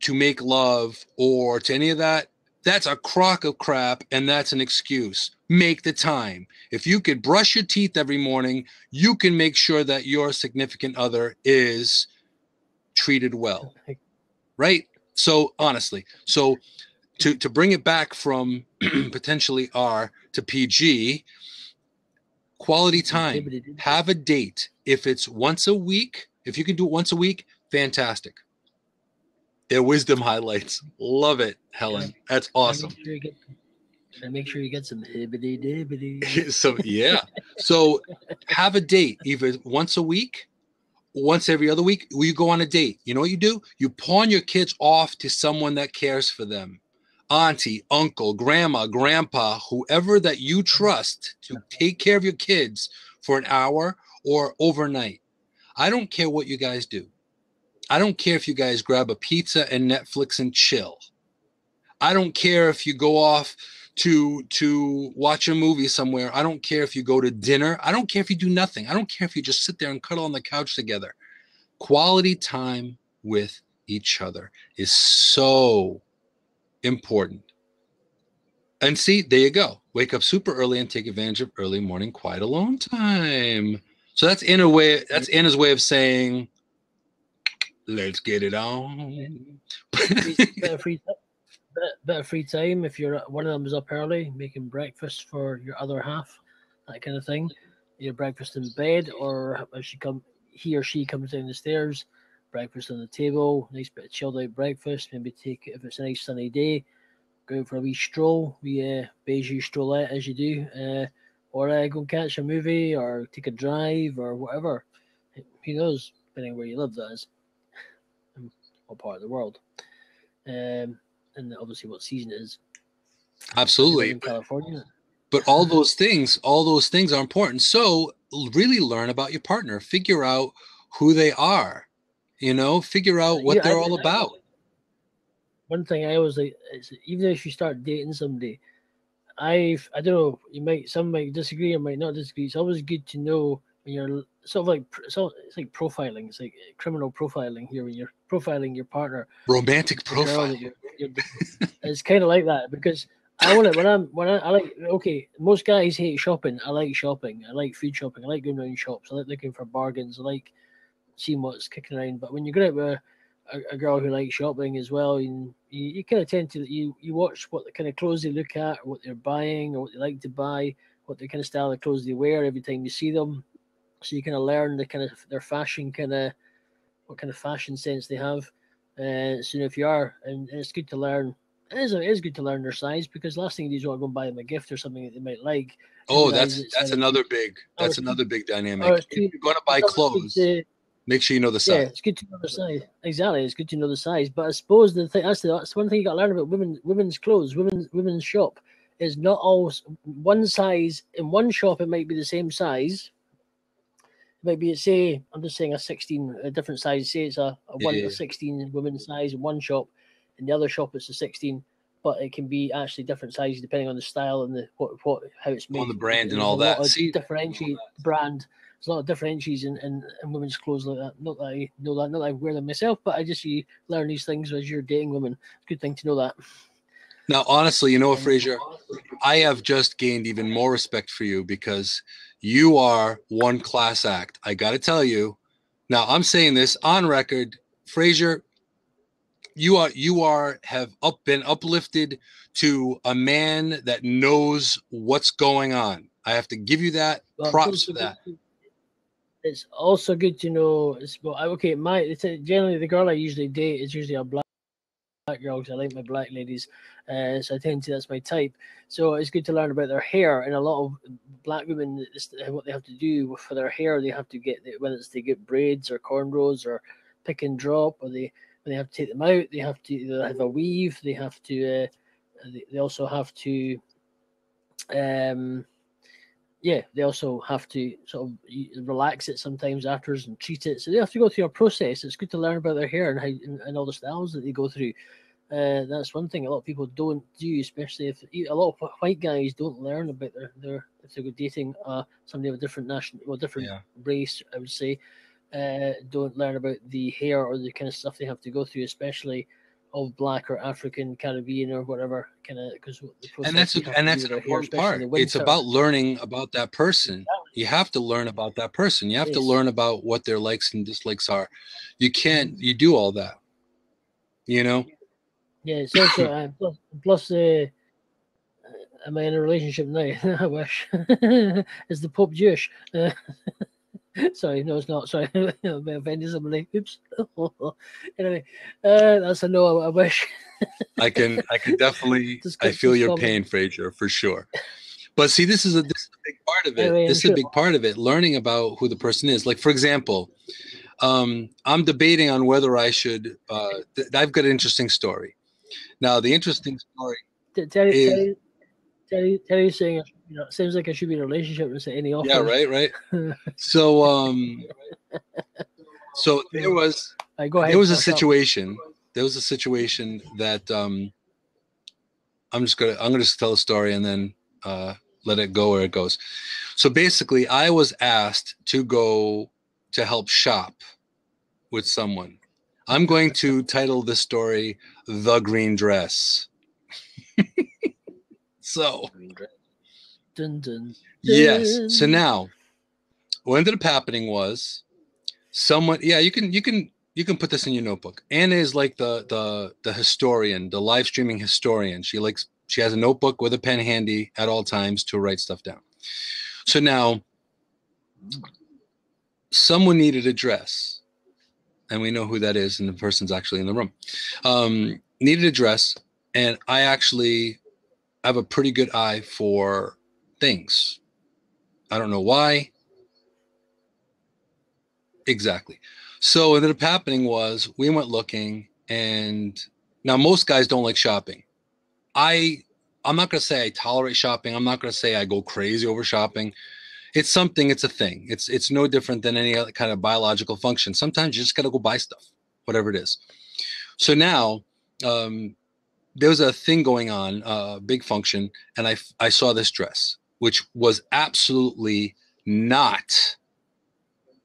to make love or to any of that, that's a crock of crap, and that's an excuse. Make the time. If you could brush your teeth every morning, you can make sure that your significant other is treated well, right? So honestly, to bring it back from potentially R to PG, quality time. Have a date. If it's once a week, if you can do it once a week, fantastic. Their wisdom highlights. Love it, Helen. That's awesome. Make sure you get some hibbity dibbity. So yeah. So have a date, either once a week, once every other week. Will you go on a date? You know what you do? You pawn your kids off to someone that cares for them. Auntie, uncle, grandma, grandpa, whoever that you trust to take care of your kids for an hour or overnight. I don't care what you guys do. I don't care if you guys grab a pizza and Netflix and chill. I don't care if you go off to watch a movie somewhere. I don't care if you go to dinner. I don't care if you do nothing. I don't care if you just sit there and cuddle on the couch together. Quality time with each other is so important. And see, there you go. Wake up super early and take advantage of early morning quiet alone time. So that's Anna's way of saying, let's get it on. bit of free time. If you're one of them is up early making breakfast for your other half, that kind of thing. Your breakfast in bed, or if he or she comes down the stairs, breakfast on the table, nice bit of chilled out breakfast. Maybe if it's a nice sunny day, go out for a wee stroll, beige strollette as you do, or go and catch a movie or take a drive or whatever. Who knows, depending where you live, that is, what part of the world, and obviously what season it is. Absolutely. In California. But all those things are important. So really learn about your partner, figure out who they are, figure out what they're all about. One thing I always like is, even if you start dating somebody, I don't know. Some might disagree or might not disagree. It's always good to know when you're sort of like it's like profiling. It's like criminal profiling here when you're profiling your partner, Romantic the girl profile. that you're it's kind of like that because I want it I like okay. Most guys hate shopping. I like shopping. I like food shopping. I like going around shops. I like looking for bargains. I like seeing what's kicking around. But when you go out with a girl who likes shopping as well, and you kind of tend to you watch what the kind of clothes they look at, or what they're buying, or what they like to buy, what the kind of style of clothes they wear every time you see them. So you kind of learn the kind of their fashion kind of what kind of fashion sense they have. So if you are, and it's good to learn. It is good to learn their size because last thing you do is want to go and buy them a gift or something that they might like and Oh, realize it's that's either too another big or it's too dynamic. or it's If too. you're going to buy It's always good clothes, to make sure you know the yeah, size. it's good to know the size. Exactly, it's good to know the size. But I suppose that's one thing you got to learn about women's clothes, women's shop is not always one size in one shop. It might be the same size. It might be say I'm just saying a 16, a different size. Say it's Yeah, a yeah. 16 women's size in one shop, in the other shop it's a 16. But it can be actually different sizes depending on the style and the what how it's On the made. brand and There's a all lot that. of See, differentiate brand. There's a lot of differentiates in women's clothes like that. Not that I know that, not that I wear them myself, but I just you learn these things as you're dating women. It's a good thing to know that. now honestly, you know what, And Fraser? I have just gained even more respect for you because you are one class act. I got to tell you. Now, I'm saying this on record, Fraser, you are have been uplifted to a man that knows what's going on. I have to give you that well, props for that. it's also good to know. It's well, okay. Generally the girl I usually date is usually a black girl because I like my black ladies, so I tend to that's my type. So it's good to learn about their hair. And a lot of black women, what they have to do for their hair, they have to get whether it's they get braids or cornrows or pick and drop, or when they have to take them out, they have a weave. They have to. They also have to. Um, yeah, they also have to sort of relax it sometimes afterwards and treat it. So they have to go through a process. It's good to learn about their hair and how and all the styles that they go through. That's one thing a lot of people don't do, especially if a lot of white guys don't learn about their if they're dating somebody of a different different Yeah. race. I would say don't learn about the hair or the kind of stuff they have to go through, especially of black or African, Caribbean or whatever kind of because the And process they have to do that's with an their hair, important especially in part. the It's winter. about learning about that person. You have to learn about that person. You have to Yes, learn about what their likes and dislikes are. You do all that, you know? yeah. It's also plus am I in a relationship now? I wish. Is the Pope Jewish? Sorry, no, it's not. Sorry, I offended somebody. Oops. Anyway, that's a no. I wish. I can definitely, I feel your Discomfort. pain, Fraser, for sure. But see, this is a big part of it. Anyway, I'm This is a sure. big part of it. Learning about who the person is. Like, for example, I'm debating on whether I should. I've got an interesting story. Now, the interesting story Terry, is, Terry, Terry's saying, seems like I should be in a relationship and say any yeah, offers. right, right. So, so Go there ahead. was a I'll shut up. situation. There was a situation that I'm gonna just tell a story and then let it go where it goes. So basically, I was asked to go to help shop with someone. I'm going to title this story "The Green Dress." So Dun, dun, yes. So dun. now, what ended up happening was someone. Yeah, you can put this in your notebook. Anna is like the historian, the live streaming historian. She has a notebook with a pen handy at all times to write stuff down. So now someone needed a dress, and we know who that is, and the person's actually in the room. Needed a dress, and I actually have a pretty good eye for things. I don't know why exactly. So what ended up happening was we went looking, and now most guys don't like shopping. I I'm not gonna say I tolerate shopping. I'm not gonna say I go crazy over shopping. It's something. It's a thing. It's no different than any other kind of biological function. Sometimes you just gotta go buy stuff, whatever it is. So now, um, there was a thing going on, a big function, and I saw this dress, which was absolutely not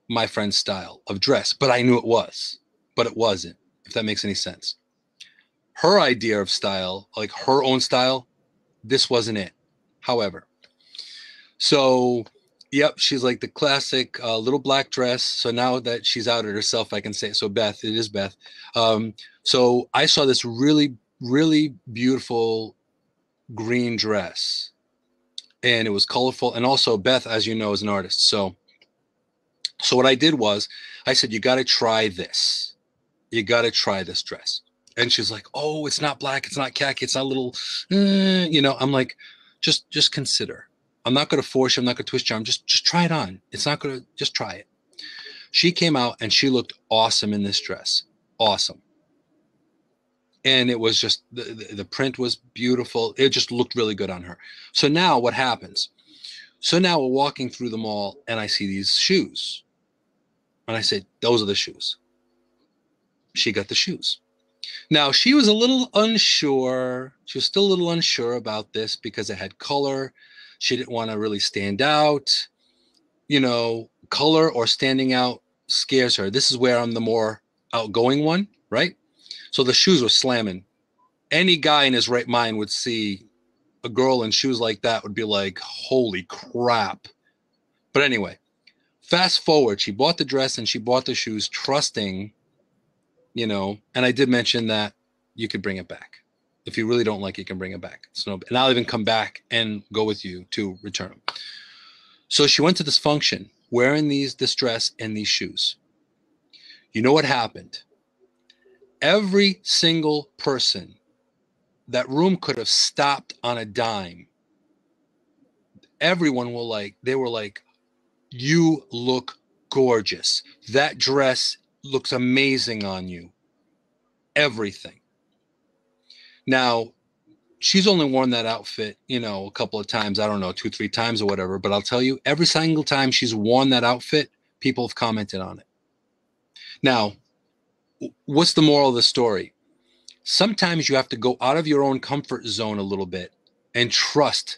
my friend's style of dress, but I knew it was, but it wasn't, if that makes any sense. Her idea of style, like her own style, this wasn't it. However, so yep, she's like the classic little black dress. So now that she's outed herself, I can say it. So Beth, it is Beth. So I saw this really, really beautiful green dress, and it was colorful. And also Beth, as you know, is an artist. So what I did was I said, you got to try this. You got to try this dress. And she's like, oh, it's not black. It's not khaki. It's not a little, I'm like, just consider. I'm not going to force you. I'm not going to twist you. Just try it on. It's not going to, just try it. She came out and she looked awesome in this dress. Awesome. And it was just, the print was beautiful. It just looked really good on her. So now what happens? So now we're walking through the mall and I see these shoes. And I said, those are the shoes. She got the shoes. Now, she was a little unsure. She was still a little unsure about this because it had color. She didn't want to really stand out. Color or standing out scares her. This is where I'm the more outgoing one, right? So the shoes were slamming. Any guy in his right mind would see a girl in shoes like that would be like, holy crap. But anyway, fast forward, she bought the dress and she bought the shoes, trusting, and I did mention that you could bring it back. If you really don't like it, you can bring it back. And I'll even come back and go with you to return them. So she went to this function wearing this dress and these shoes. You know what happened? Every single person, that room could have stopped on a dime. Everyone they were like, you look gorgeous. That dress looks amazing on you. Everything. Now, she's only worn that outfit, a couple of times. I don't know, 2-3 times or whatever. But I'll tell you, every single time she's worn that outfit, people have commented on it. Now, what's the moral of the story? Sometimes you have to go out of your own comfort zone a little bit and trust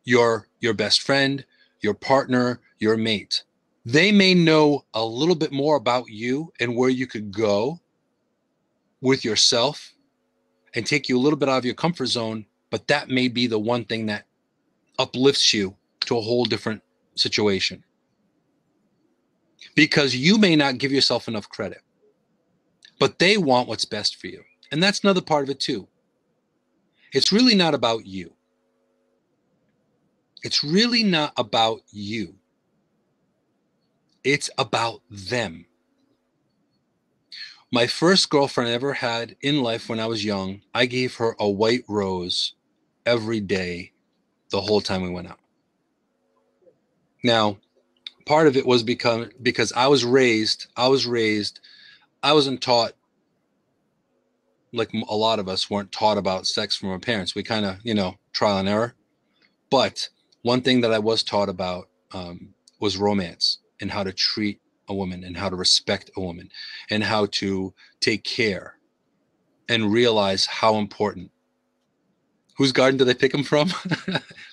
your best friend, your partner, your mate. They may know a little bit more about you and where you could go with yourself and take you a little bit out of your comfort zone, but that may be the one thing that uplifts you to a whole different situation. Because you may not give yourself enough credit, but they want what's best for you. And that's another part of it too. It's really not about you. It's really not about you. It's about them. My first girlfriend I ever had in life when I was young, I gave her a white rose every day the whole time we went out. Now, part of it was because I wasn't taught, like a lot of us weren't taught about sex from our parents. We kind of, trial and error. But one thing that I was taught about was romance and how to treat a woman and how to respect a woman and how to take care and realize how important. Whose garden did I pick them from?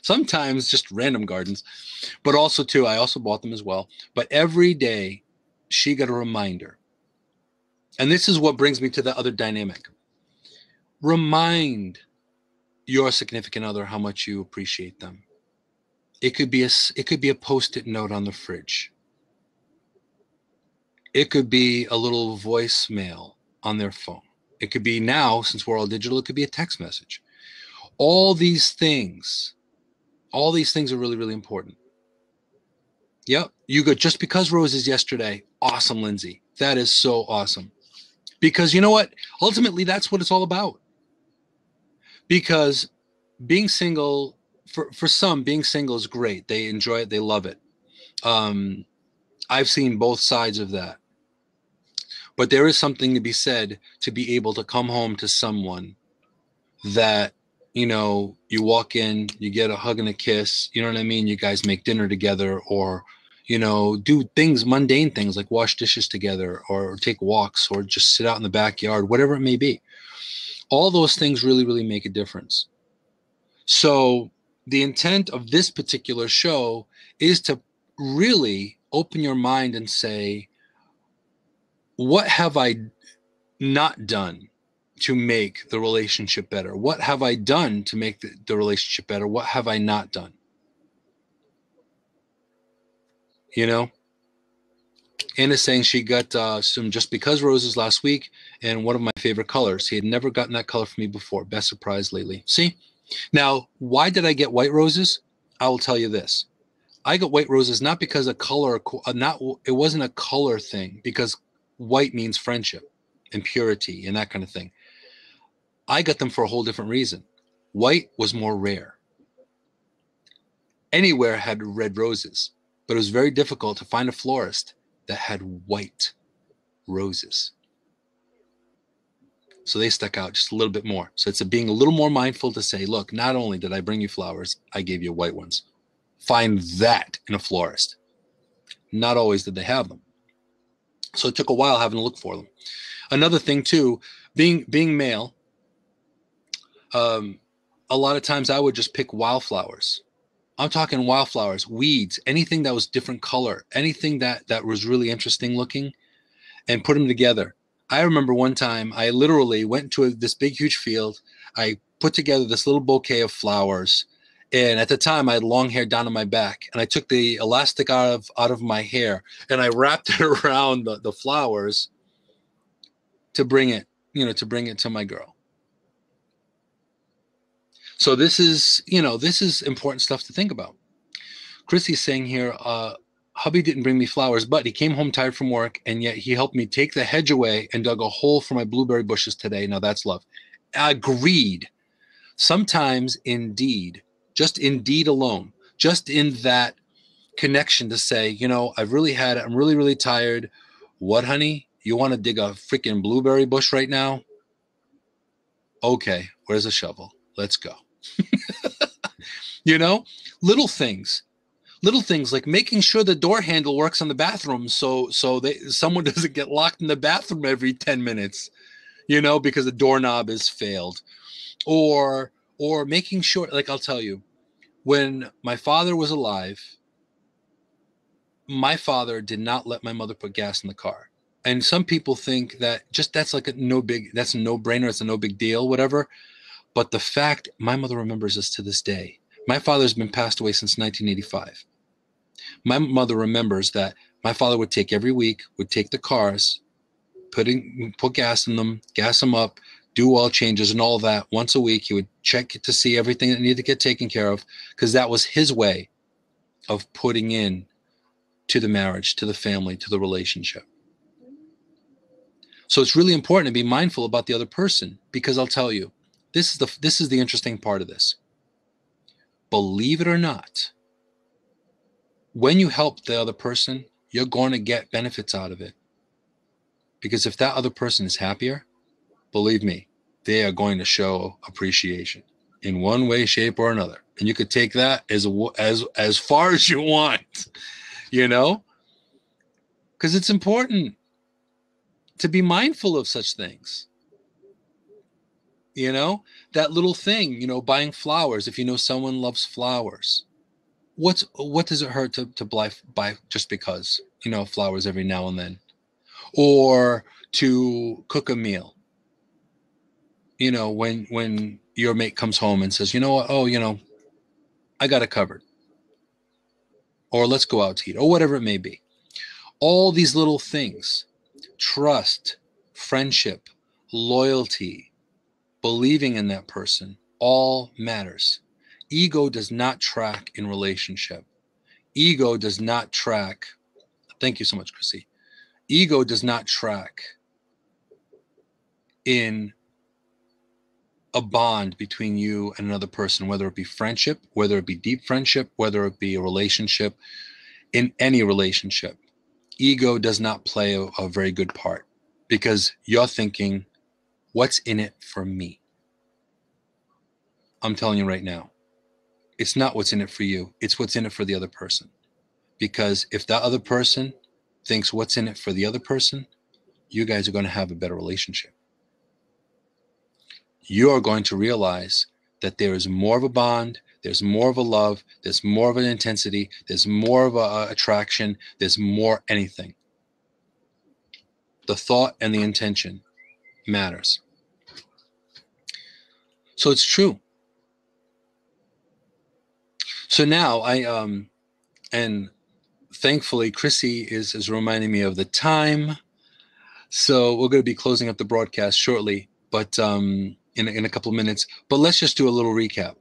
Sometimes just random gardens, but also too, I also bought them as well. But every day she got a reminder. And this is what brings me to the other dynamic. Remind your significant other how much you appreciate them. It could be a post-it note on the fridge. It could be a little voicemail on their phone. It could be, now, since we're all digital, it could be a text message. All these things are really, really important. Yep. You go, just because roses yesterday. Awesome, Lindsay. That is so awesome. Because you know what? Ultimately, that's what it's all about. Because being single, for some, being single is great. They enjoy it. They love it. I've seen both sides of that. But there is something to be said to be able to come home to someone that, you walk in, you get a hug and a kiss, you know what I mean? You guys make dinner together, or, do things, mundane things like wash dishes together or take walks or just sit out in the backyard, whatever it may be. All those things really, really make a difference. So the intent of this particular show is to really open your mind and say, what have I not done to make the relationship better? What have I done to make the relationship better? What have I not done? You know, Anna's saying she got some Just Because roses last week, and one of my favorite colors. He had never gotten that color from me before. Best surprise lately. See? Now, why did I get white roses? I will tell you this. I got white roses not because a color, it wasn't a color thing, because white means friendship and purity and that kind of thing. I got them for a whole different reason. White was more rare. Anywhere had red roses, but it was very difficult to find a florist that had white roses. So they stuck out just a little bit more. So it's being a little more mindful to say, look, not only did I bring you flowers, I gave you white ones. Find that in a florist. Not always did they have them. So it took a while having to look for them. Another thing too, being male, a lot of times I would just pick wildflowers. I'm talking wildflowers, weeds, anything that was different color, anything that was really interesting looking, and put them together. I remember one time I literally went to this big, huge field. I put together this little bouquet of flowers. And at the time, I had long hair down on my back. And I took the elastic out of my hair and I wrapped it around the flowers to bring it, to my girl. So this is important stuff to think about. Chrissy's saying here, hubby didn't bring me flowers, but he came home tired from work, and yet he helped me take the hedge away and dug a hole for my blueberry bushes today. Now that's love. Agreed. Sometimes indeed, just indeed alone, just in that connection to say, I've really had it. I'm really, really tired. What, honey? You want to dig a freaking blueberry bush right now? Okay, where's a shovel? Let's go. Little things. Little things like making sure the door handle works on the bathroom so someone doesn't get locked in the bathroom every 10 minutes, because the doorknob is failed. Or making sure, like I'll tell you, when my father was alive, my father did not let my mother put gas in the car. And some people think that that's like that's a no-brainer, it's a no big deal, whatever. But the fact, my mother remembers this to this day. My father's been passed away since 1985. My mother remembers that my father would take every week, would take the cars, put gas in them, gas them up, do oil changes and all that. Once a week, he would check to see everything that needed to get taken care of, because that was his way of putting in to the marriage, to the family, to the relationship. So it's really important to be mindful about the other person, because I'll tell you, this is the interesting part of this. Believe it or not, when you help the other person, you're going to get benefits out of it. Because if that other person is happier, believe me, they are going to show appreciation in one way, shape, or another. And you could take that as far as you want, because it's important to be mindful of such things. That little thing, buying flowers. If someone loves flowers, what does it hurt to buy just because, flowers every now and then, or to cook a meal, when your mate comes home and says, you know what, I got it covered, or let's go out to eat, or whatever it may be. All these little things, trust, friendship, loyalty, believing in that person, all matters. Ego does not track in relationship. Ego does not track. Thank you so much, Chrissy. Ego does not track in a bond between you and another person, whether it be friendship, whether it be deep friendship, whether it be a relationship. In any relationship, ego does not play a very good part, because you're thinking, what's in it for me? I'm telling you right now, it's not what's in it for you. It's what's in it for the other person. Because if that other person thinks what's in it for the other person, you guys are going to have a better relationship. you are going to realize that there is more of a bond, there's more of a love, there's more of an intensity, there's more of a attraction, there's more anything. The thought and the intention matters. So it's true. So now and thankfully Chrissy is reminding me of the time. So we're going to be closing up the broadcast shortly, but in a couple of minutes. But let's just do a little recap.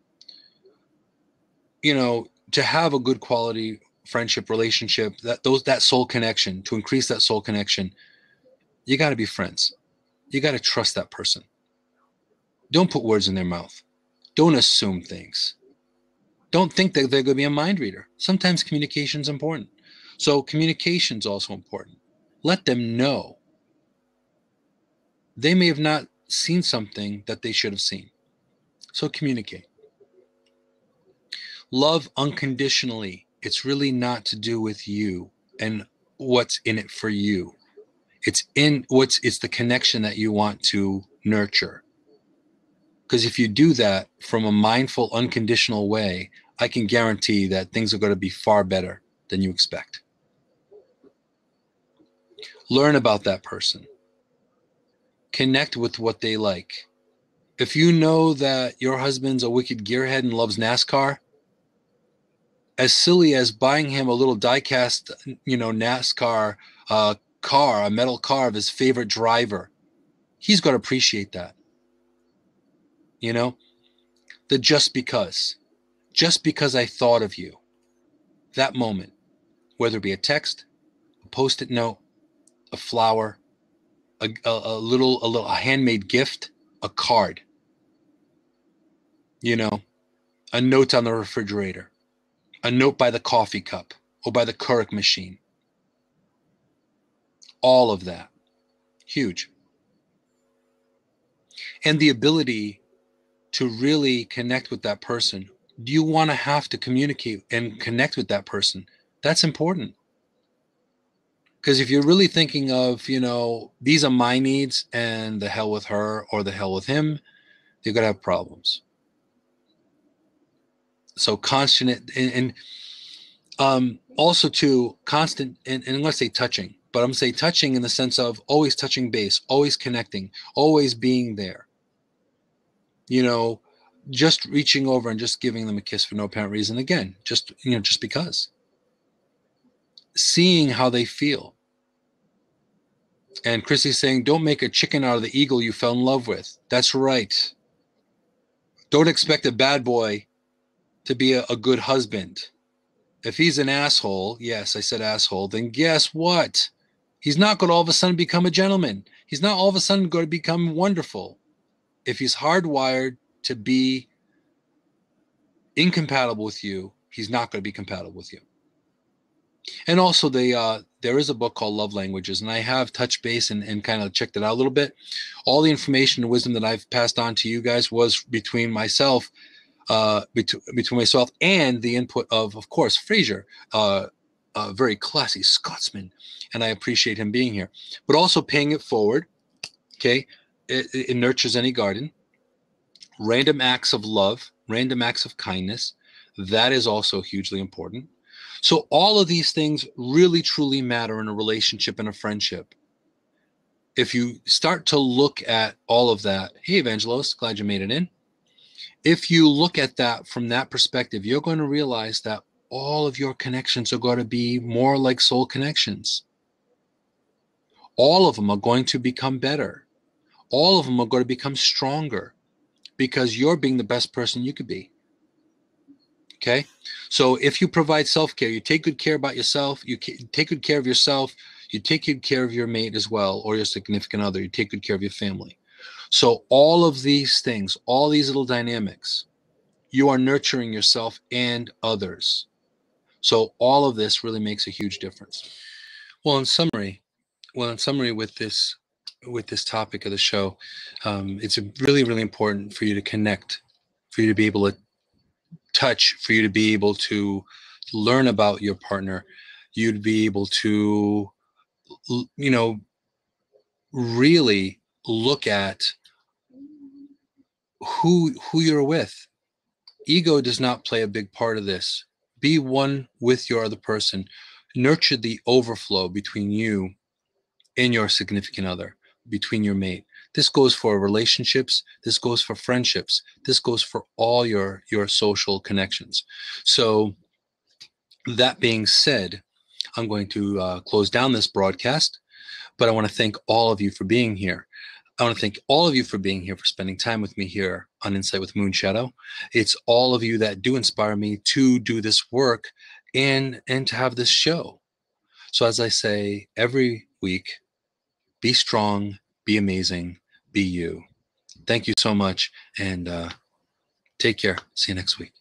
You know, to have a good quality friendship relationship, that soul connection, to increase that soul connection, you got to be friends. You got to trust that person. Don't put words in their mouth. Don't assume things. Don't think that they're going to be a mind reader. Sometimes communication is important. So communication is also important. Let them know. They may have not seen something that they should have seen. So communicate. Love unconditionally. It's really not to do with you and what's in it for you. It's the connection that you want to nurture. Because if you do that from a mindful, unconditional way, I can guarantee that things are going to be far better than you expect. Learn about that person. Connect with what they like. If you know that your husband's a wicked gearhead and loves NASCAR, as silly as buying him a little die-cast, NASCAR car, a metal car of his favorite driver, he's going to appreciate that. The just because I thought of you, that moment, whether it be a text, a Post-it note, a flower, a handmade gift, a card, a note on the refrigerator, a note by the coffee cup or by the Keurig machine. All of that, huge. And the ability to really connect with that person. Do you want to have to communicate and connect with that person? That's important. Because if you're really thinking of, these are my needs and the hell with her or the hell with him, you're going to have problems. So constant and also too constant, and I'm going to say touching, but I'm going to say touching in the sense of always touching base, always connecting, always being there. Just reaching over and just giving them a kiss for no apparent reason. Again, just because. Seeing how they feel. And Chrissy's saying, don't make a chicken out of the eagle you fell in love with. That's right. Don't expect a bad boy to be a good husband. If he's an asshole, yes, I said asshole, then guess what? He's not going to all of a sudden become a gentleman. He's not all of a sudden going to become wonderful. If he's hardwired to be incompatible with you, he's not going to be compatible with you. And also there is a book called Love Languages, and I have touched base and kind of checked it out a little bit. All the information and wisdom that I've passed on to you guys was between myself and the input of course, Fraser, a very classy Scotsman, and I appreciate him being here. But also paying it forward, okay? It nurtures any garden. Random acts of love, random acts of kindness, that is also hugely important. So all of these things really, truly matter in a relationship and a friendship. If you start to look at all of that, hey, Evangelos, glad you made it in. If you look at that from that perspective, you're going to realize that all of your connections are going to be more like soul connections. All of them are going to become better. All of them are going to become stronger because you're being the best person you could be. Okay? So if you provide self-care, you take good care about yourself, you take good care of yourself, you take good care of your mate as well, or your significant other, you take good care of your family. So all of these things, all these little dynamics, you are nurturing yourself and others. So all of this really makes a huge difference. Well, in summary with this topic of the show, it's really, really important for you to connect, for you to be able to touch, for you to be able to learn about your partner, you to be able to, really look at who you're with. Ego does not play a big part of this. Be one with your other person. Nurture the overflow between you and your significant other, between your mate. This goes for relationships. This goes for friendships. This goes for all your social connections. So that being said, I'm going to close down this broadcast, but I want to thank all of you for being here. I want to thank all of you for being here, for spending time with me here on Insight with Moonshadow. It's all of you that do inspire me to do this work and to have this show. So as I say every week, be strong, be amazing, be you. Thank you so much, and take care. See you next week.